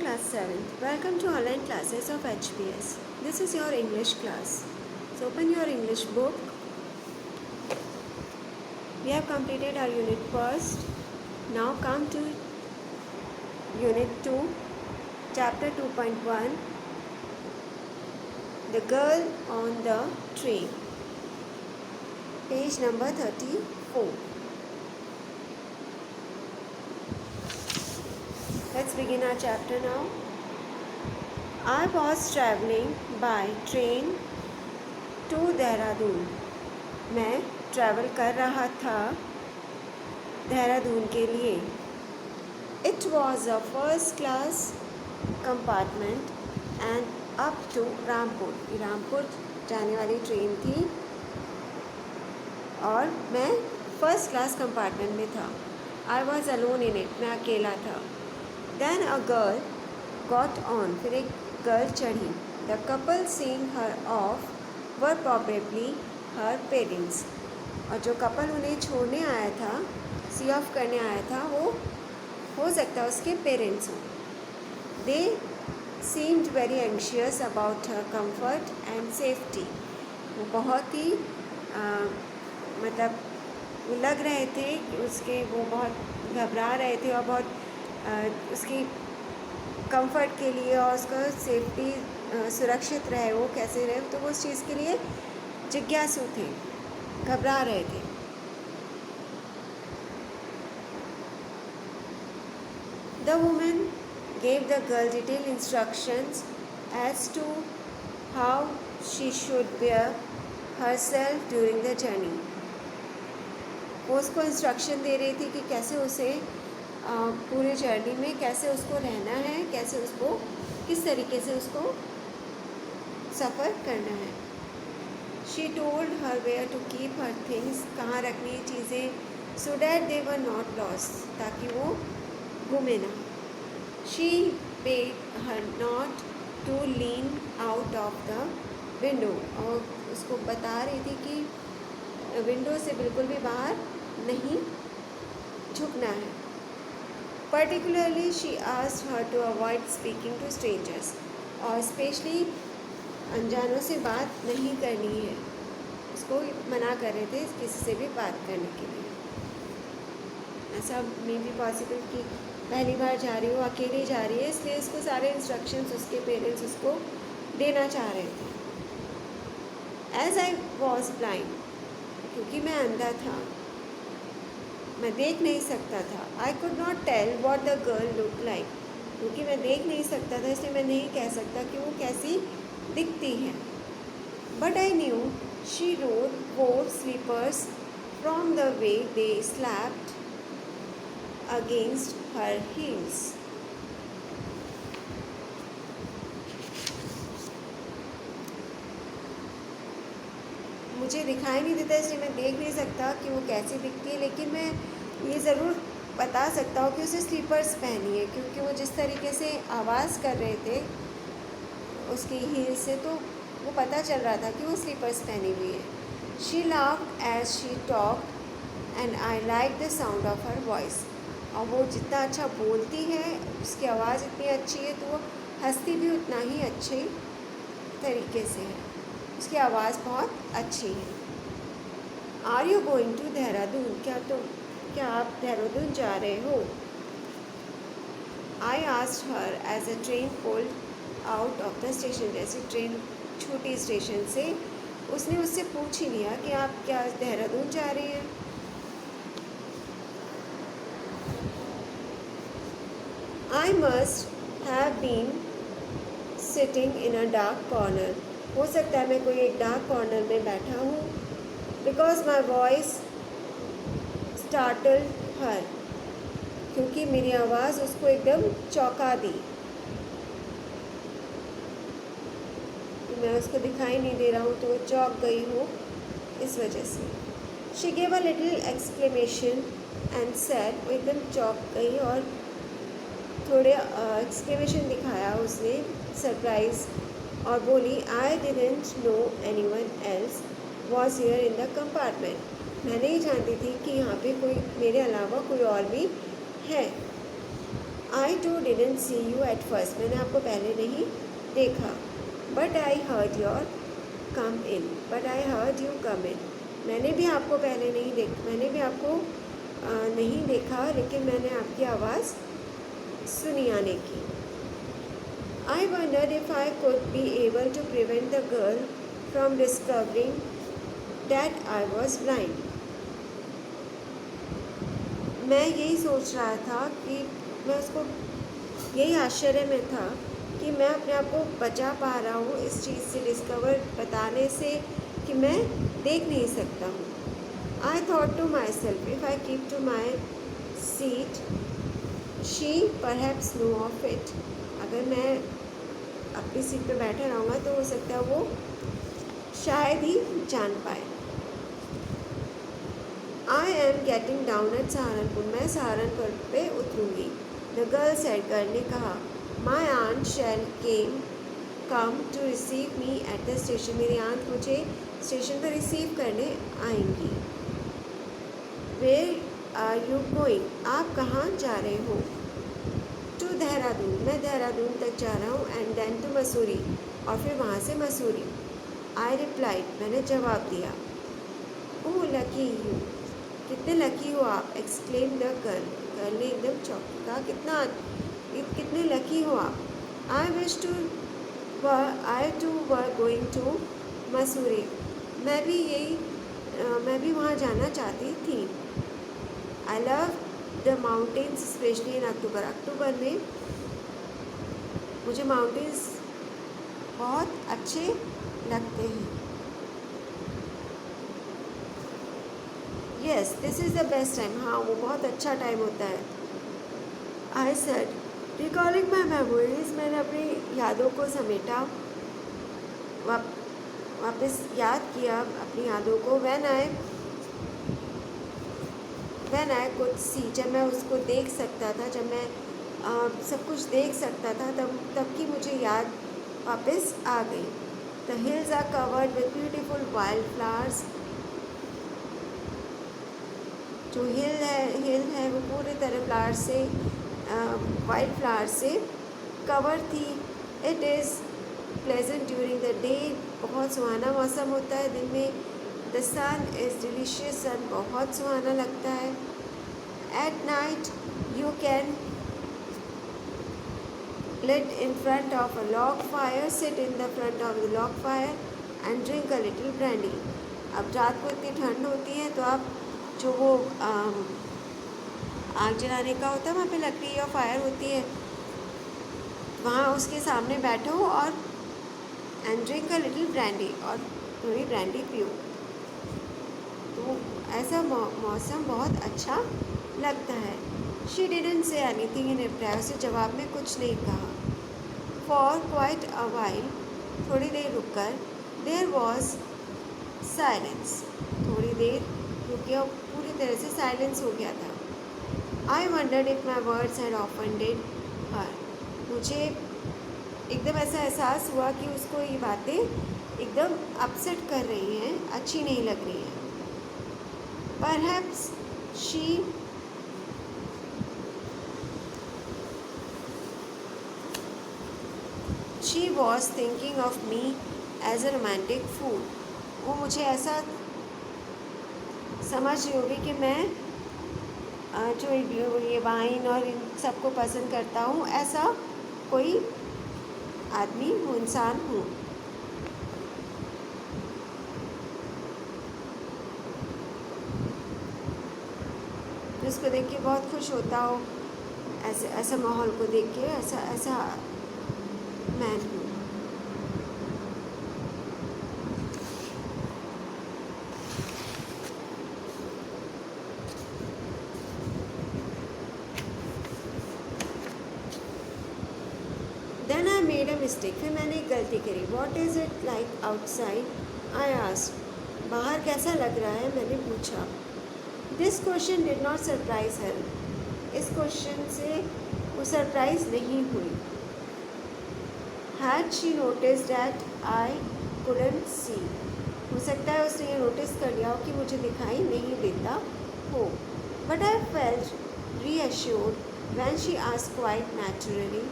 class 7th. Welcome to online classes of HPS. This is your English class. So open your English book. We have completed our unit first. Now come to unit 2, chapter 2.1. The girl on the train. Page number 34. Let's begin our chapter now. I was traveling by train to Dehradun. मैं travel कर रहा था देहरादून के लिए. It was a first class compartment and up to Rampur. Rampur जाने वाली train थी और मैं फर्स्ट क्लास कंपार्टमेंट में था. I was alone in it. मैं अकेला था. Then a girl got on. फिर एक गर्ल चढ़ी. The couple seeing her off were probably her parents. और जो कपल उन्हें छोड़ने आया था, सी ऑफ करने आया था, वो हो सकता है उसके पेरेंट्स हों. They seemed very anxious about her comfort and safety. वो बहुत ही मतलब वो लग रहे थे कि उसके वो बहुत घबरा रहे थे और बहुत उसकी कंफर्ट के लिए और उसका सेफ्टी सुरक्षित रहे, वो कैसे रहे, तो वो उस चीज़ के लिए जिज्ञासु थे, घबरा रहे थे. The woman gave the girl detailed instructions as to how she should bear herself during the journey. वो उसको इंस्ट्रक्शन दे रही थी कि कैसे उसे पूरे जर्नी में कैसे उसको रहना है, कैसे उसको किस तरीके से उसको सफ़र करना है. She told her where to keep her things, कहाँ रखनी चीज़ें, so that they were not lost, ताकि वो गुमे ना. She bade her not to lean out of the window, और उसको बता रही थी कि विंडो से बिल्कुल भी बाहर नहीं झुकना है. Particularly, she asked her to avoid speaking to strangers, और स्पेशली अनजानों से बात नहीं करनी है. उसको मना कर रहे थे किसी से भी बात करने के लिए. ऐसा मे बी पॉसिबल कि पहली बार जा रही हो, अकेली जा रही है, इसलिए इसको सारे इंस्ट्रक्शंस उसके पेरेंट्स उसको देना चाह रहे थे. As I was blind, क्योंकि मैं अंधा था, मैं देख नहीं सकता था. I could not tell what the girl look like, क्योंकि मैं देख नहीं सकता था इसलिए मैं नहीं कह सकता कि वो कैसी दिखती है. But I knew she wore slippers from the way they slapped against her heels. मुझे दिखाई नहीं देता इसलिए मैं देख नहीं सकता कि वो कैसी दिखती है, लेकिन मैं ये ज़रूर बता सकता हूँ कि उसे स्लीपर्स पहनी है, क्योंकि वो जिस तरीके से आवाज़ कर रहे थे उसकी हील से, तो वो पता चल रहा था कि वो स्लीपर्स पहनी हुई है. She laughed as she talked and I like the sound of her voice. और वो जितना अच्छा बोलती है, उसकी आवाज़ इतनी अच्छी है, तो वो हंसती भी उतना ही अच्छे तरीके से है. उसकी आवाज़ बहुत अच्छी है. Are you going to Dehradun, क्या आप देहरादून जा रहे हो? I asked her as a train pulled out of the station. जैसे ट्रेन छूटी स्टेशन से, उसने उससे पूछ ही लिया कि आप क्या देहरादून जा रही हैं. I must have been sitting in a dark corner. हो सकता है मैं कोई एक डार्क कॉर्नर में बैठा हूँ. बिकॉज माई वॉइस स्टार्टल्ड हर, क्योंकि मेरी आवाज़ उसको एकदम चौंका दी. मैं उसको दिखाई नहीं दे रहा हूँ तो वो चौंक गई हो, इस वजह से. She gave a little exclamation and said, वो एकदम चौंक गई और थोड़े एक्सक्लेमेशन दिखाया उसने, सरप्राइज, और बोली, I didn't know anyone else was here in the compartment. मैं नहीं जानती थी कि यहाँ पे कोई मेरे अलावा कोई और भी है. I too didn't see you at first. मैंने आपको पहले नहीं देखा. But I heard your come in. But I heard you come in. मैंने भी आपको नहीं देखा, लेकिन मैंने आपकी आवाज़ सुनी आने की. I wondered if I could be able to prevent the girl from discovering that I was blind. मैं यही सोच रहा था कि मैं उसको यही आश्चर्य में था कि मैं अपने आप को बचा पा रहा हूँ इस चीज़ से बताने से कि मैं देख नहीं सकता हूँ. I thought to myself, if I keep to my seat, she perhaps know of it. अगर मैं अपनी सीट पे बैठा रहूँगा तो हो सकता है वो शायद ही जान पाए. I am getting down at Saharanpur. मैं सहारनपुर पे उतरूँगी. The girl said. गर्ल ने कहा. My aunt shall come to receive me at the station. मेरी आंट मुझे स्टेशन पर रिसीव करने आएंगी. Where are you going? आप कहाँ जा रहे हो? To देहरादून. मैं देहरादून तक जा रहा हूँ. And then to Mussoorie. और फिर वहाँ से मसूरी. I replied. मैंने जवाब दिया. Oh lucky you. कितने लकी हो आप. Exclaimed the girl. गर्ल ने एकदम चौंक कहा. कितने लकी हो आप. I too were going to Mussoorie. मैं भी वहाँ जाना चाहती थी. I love the mountains especially in October. अक्टूबर में मुझे माउंटेन्स बहुत अच्छे लगते हैं. Yes, this is the best time. हाँ, वो बहुत अच्छा टाइम होता है. I said, recalling my memories. मैंने अपनी यादों को समेटा, वापस याद किया अपनी यादों को. When I could see. जब मैं उसको देख सकता था, जब मैं सब कुछ देख सकता था, तब की मुझे याद वापस आ गई. The hills are covered with beautiful wildflowers. जो हिल है वो पूरी तरह फ्लावर से वाइल्ड फ्लावर से कवर थी. It is pleasant during the day. बहुत सुहाना मौसम होता है दिन में. The sun is delicious. Sun बहुत सुहाना लगता है. At night you can lit in front of a log fire. Sit in the front of the log fire and drink a little brandy. अब रात को इतनी ठंड होती है तो आप जो वो आग जलाने का होता है, वहाँ पे लकड़ी या फायर होती है, वहाँ उसके सामने बैठो और and drink a little brandy. और थोड़ी ब्रांडी पियो. तो ऐसा मौसम बहुत अच्छा लगता है. She didn't say anything in reply. उसे जवाब में कुछ नहीं कहा. For quite a while. थोड़ी देर रुककर. There was silence. थोड़ी देर रुके और पूरी तरह से साइलेंस हो गया था. I wondered if my words had offended her. मुझे एकदम ऐसा एहसास हुआ कि उसको ये बातें एकदम अपसेट कर रही हैं, अच्छी नहीं लग रही हैं. Perhaps she was thinking of me as a romantic fool. वो मुझे ऐसा समझ रही होगी कि मैं जो ये वाइन और इन सबको पसंद करता हूँ, ऐसा कोई आदमी हूँ, इंसान हूँ. जिसको देख के बहुत खुश होता हो, ऐसा माहौल को देख के ऐसा मैं हूँ. Then I made a mistake. फिर मैंने एक गलती करी. What is it like outside? I asked. बाहर कैसा लग रहा है, मैंने पूछा. This question did not surprise her. इस क्वेश्चन से वो सरप्राइज नहीं हुई. Had she noticed that I couldn't see? हो सकता है उसने ये नोटिस कर लिया हो कि मुझे दिखाई नहीं देता हो. But I felt reassured When she asked quite naturally,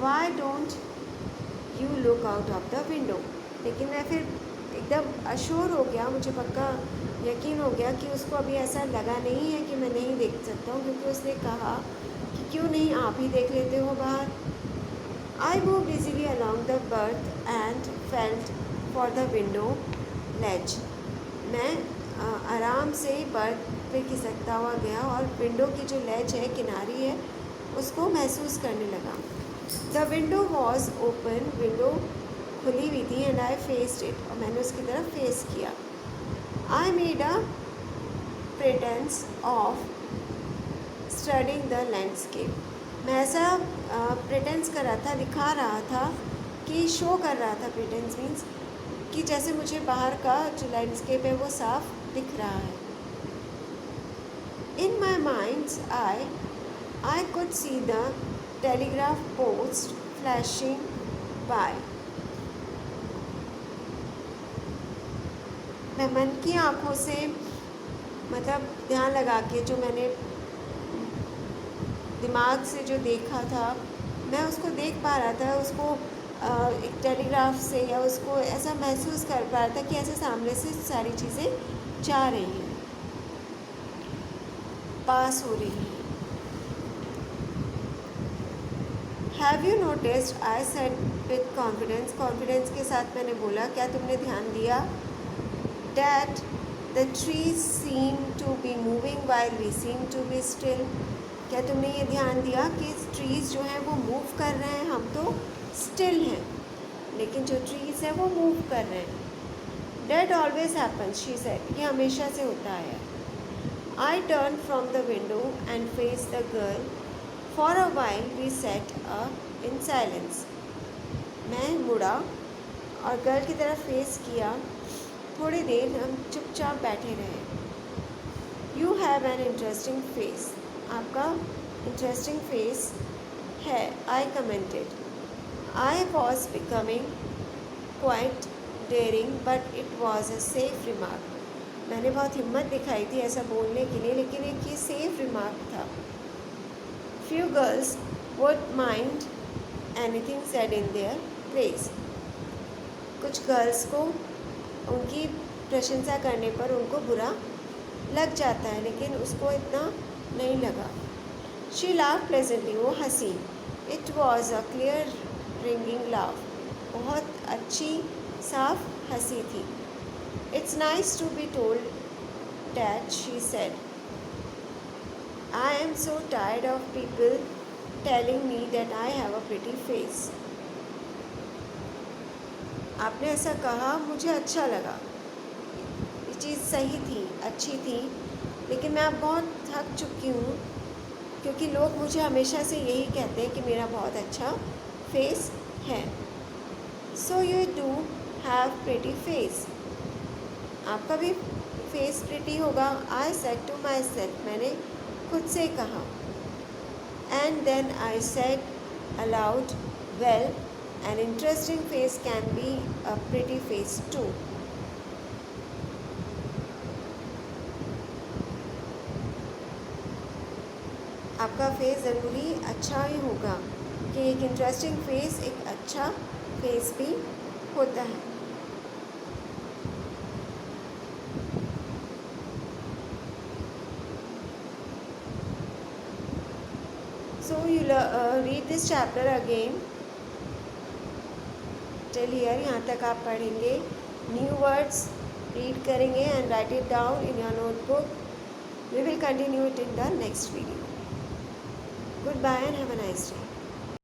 why don't you look out of the window? लेकिन मैं फिर एकदम अश्योर हो गया, मुझे पक्का यकीन हो गया कि उसको अभी ऐसा लगा नहीं है कि मैं नहीं देख सकता हूँ, क्योंकि उसने कहा कि क्यों नहीं आप ही देख लेते हो बाहर. I moved easily along the berth and felt for the window ledge. मैं आराम से बर्थ पे खिसकता हुआ गया और विंडो की जो लेज है, किनारी है, उसको महसूस करने लगा. The window was open, window खुली हुई थी. एंड आई फेस्ड इट, और मैंने उसकी तरफ फेस किया. I made a pretence of studying the landscape. मैं ऐसा प्रेटेंस कर रहा था, दिखा रहा था कि शो कर रहा था. प्रेटेंस मीन्स कि जैसे मुझे बाहर का जो लैंडस्केप है वो साफ दिख रहा है. In my minds I could see the telegraph post flashing by. मैं मन की आँखों से, मतलब ध्यान लगा के, जो मैंने दिमाग से जो देखा था, मैं उसको देख पा रहा था. उसको एक टेलीग्राफ से, या उसको ऐसा महसूस कर पा रहा था कि ऐसे सामने से सारी चीज़ें जा रही हैं, पास हो रही हैं. Have you noticed, I said with confidence. Confidence के साथ मैंने बोला, क्या तुमने ध्यान दिया, that the trees seem to be moving while we seem to be still. क्या तुमने ये ध्यान दिया कि ट्रीज़ जो हैं वो मूव कर रहे हैं, हम तो स्टिल हैं, लेकिन जो ट्रीज़ हैं वो मूव कर रहे हैं. That always happens, she said. ये हमेशा से होता है. I turn from the window and face the girl. For a while we sat in silence. मैं मुड़ा और गर्ल की तरफ फेस किया. थोड़ी देर हम चुपचाप बैठे रहे. You have an interesting face. आपका इंटरेस्टिंग फेस है, I commented. I was becoming quite daring but it was a safe remark. मैंने बहुत हिम्मत दिखाई थी ऐसा बोलने के लिए, लेकिन एक ये सेफ रिमार्क था. Few girls would mind anything said in their praise. कुछ गर्ल्स को उनकी प्रशंसा करने पर उनको बुरा लग जाता है, लेकिन उसको इतना नहीं लगा. शी लाफ प्लेजेंटली, वो हंसी. It was a clear ringing laugh. बहुत अच्छी साफ हंसी थी. It's nice to be told that, she said. I am so tired of people telling me that I have a pretty face. आपने ऐसा कहा, मुझे अच्छा लगा. ये चीज़ सही थी, अच्छी थी, लेकिन मैं अब बहुत थक चुकी हूँ, क्योंकि लोग मुझे हमेशा से यही कहते हैं कि मेरा बहुत अच्छा फेस है. So you do have pretty face. आपका भी फेस प्रिटी होगा. I said to myself, मैंने खुद से कहा. And then I said aloud, well, an interesting face can be a pretty face too. आपका फेस ज़रूरी अच्छा ही होगा, कि एक इंटरेस्टिंग फेस एक अच्छा फेस भी होता है. So you read this chapter again till here. यहाँ तक आप पढ़ेंगे, न्यू वर्ड्स रीड करेंगे and write it down in your notebook. We will continue it in the next video. Goodbye and have a nice day.